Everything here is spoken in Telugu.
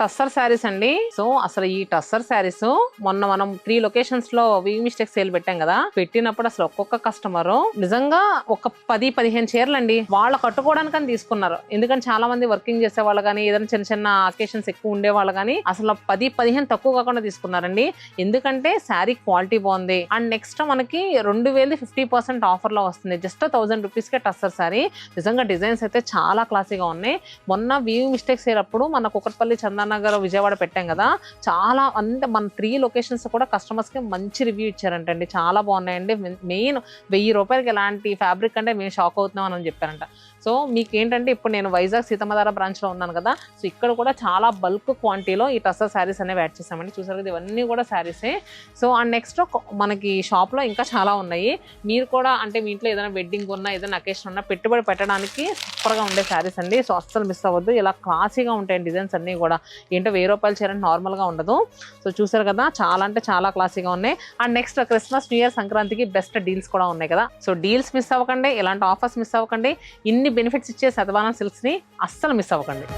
టస్సర్ శారీస్ అండి. సో అసలు ఈ టస్సర్ శారీస్ మొన్న మనం 3 లొకేషన్స్ లో మిస్టేక్ సేల్ పెట్టాం కదా, పెట్టినప్పుడు అసలు ఒక్కొక్క కస్టమర్ నిజంగా ఒక 10-15 చీరలు అండి వాళ్ళ కట్టుకోవడానికని తీసుకున్నారు. ఎందుకంటే చాలా మంది వర్కింగ్ చేసే వాళ్ళు కానీ ఏదైనా చిన్న చిన్న అకేషన్స్ ఎక్కువ ఉండే వాళ్ళు కానీ అసలు 10-15 తక్కువ కాకుండా తీసుకున్నారండి. ఎందుకంటే శారీ క్వాలిటీ బాగుంది. అండ్ నెక్స్ట్ మనకి 2000 50% ఆఫర్ లో వస్తుంది. జస్ట్ 1000 రూపీస్ కే టస్సర్ శారీ. నిజంగా డిజైన్స్ అయితే చాలా క్లాసీగా ఉన్నాయి. మొన్న మిస్టేక్స్ అయ్యేటప్పుడు మన కుకట్పల్లి, చందానగర్, విజయవాడ పెట్టాం కదా, చాలా అంటే మన 3 లొకేషన్స్ కూడా కస్టమర్స్ కి మంచి రివ్యూ ఇచ్చారంటండి. చాలా బాగున్నాయండి. మెయిన్ 1000 రూపాయలకి ఎలాంటి ఫ్యాబ్రిక్ అంటే మేము షాక్ అవుతున్నాం అని చెప్పారంట. సో మీకు ఏంటంటే ఇప్పుడు నేను వైజాగ్ సీతమ్మధార బ్రాంచ్ లో ఉన్నాను కదా, సో ఇక్కడ కూడా చాలా బల్క్ క్వాంటిటీలో ఈ టస్సర్ శారీస్ అనేవి యాడ్ చేసామండి. చూసారు కదా, ఇవన్నీ కూడా శారీసే. సో అండ్ నెక్స్ట్ మనకి షాప్ లో ఇంకా చాలా ఉన్నాయి. మీరు కూడా అంటే మీ ఇంట్లో ఏదైనా వెడ్డింగ్ ఉన్నా, ఏదైనా అకేషన్ ఉన్నా పెట్టుబడి పెట్టడానికి సూపర్ గా ఉండే శారీస్ అండి. సో అస్సలు మిస్ అవ్వద్దు. ఇలా క్లాసీగా ఉంటాయి డిజైన్స్ అన్ని కూడా. ఏంటో 1000 రూపాయలు చీర నార్మల్ గా ఉండదు. సో చూసారు కదా, చాలా అంటే చాలా క్లాసీగా ఉన్నాయి. And next Christmas, new year, సంక్రాంతికి బెస్ట్ డీల్స్ కూడా ఉన్నాయి కదా. సో డీల్స్ మిస్ అవ్వకండి, ఇలాంటి ఆఫర్స్ మిస్ అవ్వకండి. ఇన్ని బెనిఫిట్స్ ఇచ్చే శతవాహనం సిల్క్స్ ని అస్సలు మిస్ అవ్వకండి.